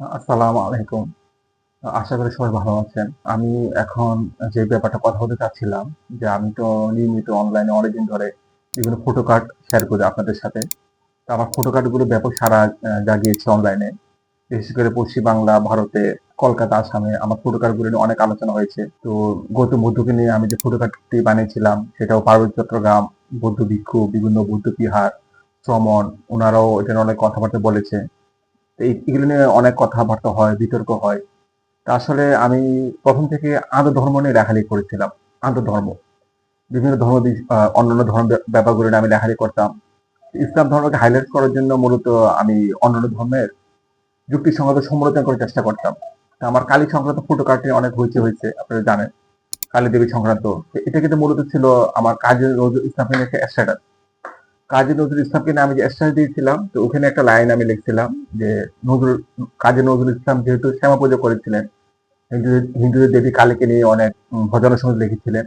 আসসালামু আলাইকুম। আশা করি সবাই ভালো আছেন। আমি এখন যে ব্যাপারটা কথা বলতে চাচ্ছিলাম যে, আমি তো নিয়মিত অনলাইনে অনেকদিন ধরে বিভিন্ন ফটো কার্ড শেয়ার করি আপনাদের সাথে। তো আমার ফটো কার্ডগুলো ব্যাপক সাড়া জাগিয়েছে অনলাইনে। বিশেষ করে পশ্চিম বাংলা, ভারতে, কলকাতা, আসামে আমার ফটো কার্ডগুলো নিয়ে অনেক আলোচনা হয়েছে। তো গৌতম বুদ্ধকে নিয়ে আমি যে ফটো কার্ডটি বানিয়েছিলাম সেটাও পার্বত্য চট্টগ্রাম, বৌদ্ধ ভিক্ষু, বিভিন্ন বৌদ্ধ বিহার, শ্রমণ ওনারাও এটা নিয়ে অনেক কথাবার্তা বলেছে। তো এগুলো নিয়ে অনেক কথাবার্তা হয়, বিতর্ক হয়। তা আসলে আমি ১ম থেকে আন্তধর্ম নিয়ে লেখালেখি করেছিলাম। আন্তধর্ম। বিভিন্ন ধর্ম অন্যান্য ধর্ম ব্যাপারগুলো নিয়ে আমি লেখালেখি করতাম। ইসলাম ধর্মকে হাইলাইট করার জন্য মূলত আমি অন্যান্য ধর্মের যুক্তিসঙ্গত সমালোচনা করার চেষ্টা করতাম। তা আমার কালী সংক্রান্ত ফটো কার্ড নিয়ে অনেক হইচই হয়েছে, আপনারা জানেন। কালী দেবী সংক্রান্ত। তো এটা কিন্তু মূলত ছিল আমার কাজী নজরুল ইসলামের একটা স্ট্যাটাস। কাজী নজরুল ইসলামকে নিয়ে আমি যে স্ট্যাটাস দিয়েছিলাম, তো ওখানে একটা লাইন আমি লিখছিলাম যে, নজরুল কাজী নজরুল ইসলাম যেহেতু শ্যামা পুজো করেছিলেন, হিন্দুদের দেবী কালীকে নিয়ে অনেক ভজনা সঙ্গীত লিখেছিলেন।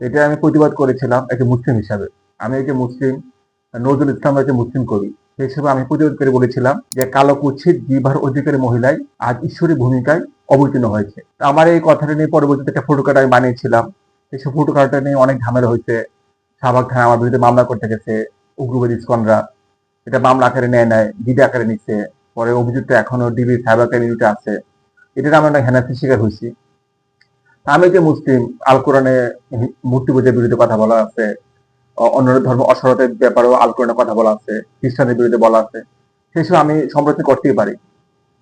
এটা আমি প্রতিবাদ করেছিলাম একজন মুসলিম হিসাবে। আমি একজন মুসলিম, নজরুল ইসলাম একজন মুসলিম কবি। সেই হিসেবে আমি প্রতিবাদ করে বলেছিলাম যে, কালো কুৎসিত জিহ্বার অধিকারী মহিলায় আজ ঈশ্বরী ভূমিকায় অবতীর্ণ হয়েছে। তো আমার এই কথাটা নিয়ে পরবর্তীতে একটা ফটো কার্ড আমি বানিয়েছিলাম। এইসব ফটো কার্ডটা নিয়ে অনেক ঝামেলা হয়েছে। শাহবাগ থানায় আমার বিরুদ্ধে মামলা করতে গেছে উগ্রবাদী ইসকনরা। এটা মামলা আকারে নেয় নাই, ডিডি আকারে নিচ্ছে। পরে অভিযুক্ত এখনো ডিবি সাইবার ক্রাইম ইউনিটে আছে। এটার আমরা হেনাস্তির শিকার হয়েছি। আমি যে মুসলিম, আল কোরআনে মূর্তি পূজার বিরুদ্ধে কথা বলা আছে, অন্যান্য ধর্ম অসরতের ব্যাপারেও আল কোরআনে কথা বলা আছে, খ্রিস্টানদের বিরুদ্ধে বলা আছে, সেসব আমি সমালোচনা করতেই পারি।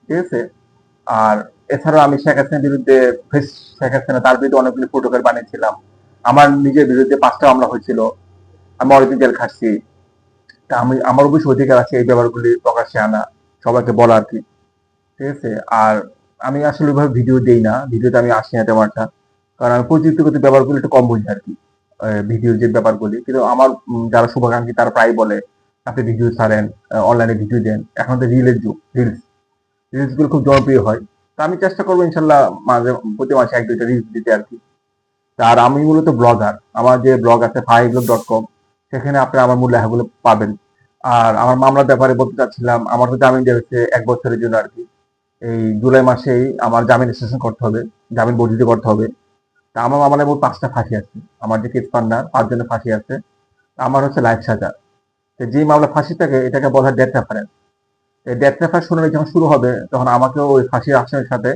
ঠিক আছে? আর এছাড়াও আমি শেখ হাসিনার বিরুদ্ধে শেখ হাসিনা তার বিরুদ্ধে অনেকগুলি প্রোটোকল বানিয়েছিলাম। আমার নিজের বিরুদ্ধে ৫টা মামলা হয়েছিল। আমি অনেকদিন জেল খাটছি। তা আমি আমার অবশ্যই অধিকার আছে এই ব্যাপারগুলি প্রকাশ্যে আনা, সবাইকে বলা আরকি। ঠিক আছে? আর আমি আসলে ওইভাবে ভিডিও দেই না। ভিডিওতে আমি আসি না তেমন একটা। কারণ আমি প্রযুক্তিগত ব্যাপারগুলো একটু কম বুঝি আরকি। ভিডিওর যে ব্যাপারগুলি। কিন্তু আমার যারা শুভাকাঙ্ক্ষী তারা প্রায়ই বলে, "আপনি ভিডিও ছাড়েন, অনলাইনে ভিডিও দেন।" এখন তো রিলের যুগ, রিলস। রিলস গুলো খুব জনপ্রিয় হয়। তো আমি চেষ্টা করব ইনশাআল্লাহ প্রতি মাসে ১-২ টা রিলস দিতে আরকি। আর আমি মূলত ব্লগার। আমার যে ব্লগ আছে ফাহিদব্লগ.com, সেখানে আপনারা আমার মূল লেখাগুলো পাবেন। আর আমার মামলার ব্যাপারে বলতে চাচ্ছিলাম, আমার তো জামিন দেওয়া হয়েছে ১ বছরের জন্য আরকি। এই জুলাই মাসেই আমার জামিন রেজিস্ট্রেশন করতে হবে, জামিন বর্ধিত করতে হবে। তা আমার মামলায় মোট ৫টা ফাঁসি আছে। আমার যে কেস পার্টনার ৫ জনের ফাঁসি আছে। আমার হচ্ছে লাইফ সাজা। তো যেই মামলা ফাঁসি থাকে এটাকে বলা হয় ডেথ রেফারেন্স। এই ডেথ রেফারেন্স শুনানি যখন শুরু হবে তখন আমাকেও ওই ফাঁসির আসামির সাথে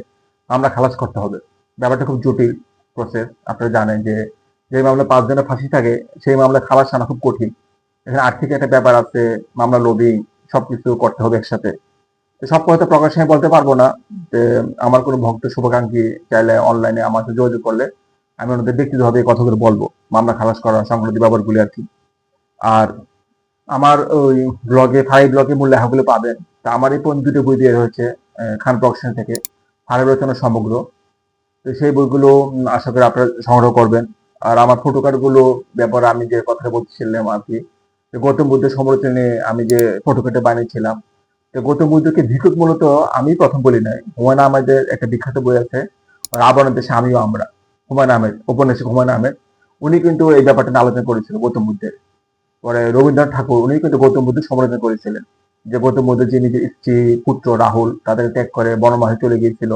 মামলা খালাস করতে হবে। ব্যাপারটা খুব জটিল প্রসেস। আপনারা জানেন যে, যে মামলায় ৫ জনের ফাঁসি থাকে সেই মামলায় খালাস আনা খুব কঠিন। এখানে আর্থিক একটা ব্যাপার আছে, মামলা লবিং সবকিছু করতে হবে একসাথে। সব কথা তো প্রকাশ্যে আমি বলতে পারবো না। যে আমার কোনো ভক্ত শুভাকাঙ্ক্ষী চাইলে অনলাইনে আমার সাথে যোগাযোগ করলে আমি ওনাদের ব্যক্তিগতভাবে এই কথাগুলো বলবো। মামলা খালাস করা সংক্রান্ত ব্যাপারগুলি আরকি। আর আমার ওই ফাহিদ ব্লগে মূল লেখাগুলো পাবেন। তা আমার এই পর্যন্ত ২ টো বই বের হয়েছে খান প্রকাশন থেকে। ফারাবী রচনা সমগ্র। তো সেই বইগুলো আশা করি আপনারা সংগ্রহ করবেন। আর আমার ফটো কার্ড গুলো ব্যাপারে আমি যে কথাটা বলছিলাম আরকি, যে গৌতম বুদ্ধের সমালোচনা নিয়ে আমি যে ফটো কার্ডটা বানিয়েছিলাম, তো গৌতম বুদ্ধকে ভিক্ষুক মূলত আমি প্রথম বলি নাই। হুমায়ূন আহমেদের একটা বিখ্যাত বই আছে, 'রাবণের দেশে আমিও আমরা'। হুমায়ূন আহমেদ, ঔপন্যাসিক হুমায়ূন আহমেদ। উনি কিন্তু এই ব্যাপারটা নিয়ে আলোচনা করেছিল গৌতম বুদ্ধের। পরে রবীন্দ্রনাথ ঠাকুর উনি কিন্তু গৌতম বুদ্ধের সমালোচনা করেছিলেন। যে গৌতম বুদ্ধ যে নিজের স্ত্রী, পুত্র রাহুল তাদের ত্যাগ করে বনবাসে চলে গিয়েছিল।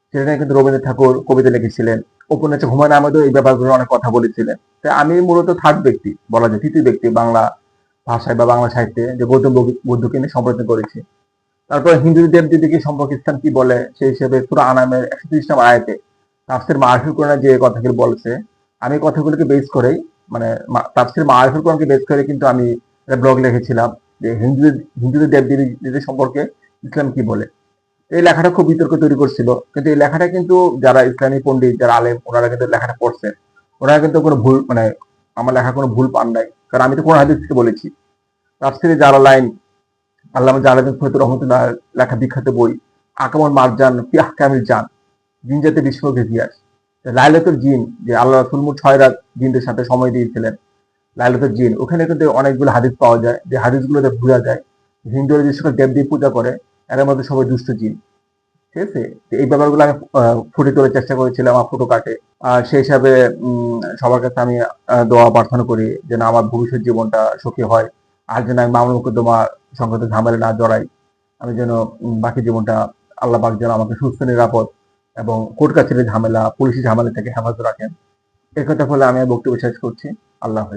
সেটা নিয়ে কিন্তু রবীন্দ্রনাথ ঠাকুর কবিতা লিখেছিলেন। উপন্যাসক হুমায়ূন আহমেদও এই ব্যাপারগুলো অনেক কথা বলেছিলেন। তাই আমি মূলত থার্ড ব্যক্তি, বলা যায় তৃতীয় ব্যক্তি বাংলা ভাষায় বা বাংলা সাহিত্যে যে গৌতম বুদ্ধকে নিয়ে সমালোচনা করেছি। তারপর হিন্দু দেব-দেবীকে সম্পর্কে ইসলাম কি বলে সেই হিসেবে সূরা আনামের ১৩০ নম্বর আয়াতে তাফসীর মারিফুল কোরআনে যে কথাগুলো বলেছে, আমি কথাগুলোকে বেস করেই মানে তাফসীর মারিফুল কোরআনকে বেস করে কিন্তু আমি একটা ব্লগ লিখেছিলাম যে হিন্দুদের দেব-দেবীদের সম্পর্কে ইসলাম কি বলে। এই লেখাটা খুব বিতর্ক তৈরি করছিল। কিন্তু এই লেখাটা কিন্তু যারা ইসলামী পণ্ডিত, যারা আলেম ওনারা কিন্তু লেখাটা পড়ছেন। ওনারা কিন্তু কোনো ভুল মানে আমার লেখা কোনো ভুল পান নাই। কারণ আমি তো কোরআন হাদিস থেকে বলেছি। তাফসীরে জালালাইন আল্লামা জালালউদ্দিন ফয়জুর রহমতুল্লাহ লেখা বিখ্যাত বই আকামুল মারজান ফি আহকামিল জান, জিন জাতির বিস্ময়ক ইতিহাস। লাইলাতুল জিন যে আল্লাহ রাসূল মোট ৬ রাত জিনদের সাথে সময় দিয়েছিলেন। লাইলাতুল জিন ওখানে কিন্তু অনেকগুলো হাদিস পাওয়া যায় যে হাদিসগুলোতে বোঝা যায় হিন্দুরা যে সকল দেব-দেবী পূজা করে এর মধ্যে সবাই দুষ্ট জিন। ঠিক আছে? তো এই ব্যাপারগুলো আমি ফুটিয়ে তোলার চেষ্টা করেছিলাম আমার ফটো কার্টে। আর সেই হিসাবে সবার কাছে আমি দোয়া প্রার্থনা করি যেন আমার ভবিষ্যৎ জীবনটা সুখী হয়। আর যেন আমি মামলা মোকদ্দমা সংক্রান্ত ঝামেলায় না জড়াই। আমি যেন বাকি জীবনটা আল্লাহ পাক যেন আমাকে সুস্থ নিরাপদ এবং কোর্ট কাছারির ঝামেলা পুলিশি ঝামেলা থেকে হেফাজত রাখেন। এই কথা বলে আমি বক্তব্য শেষ করছি। আল্লাহ হাফেজ।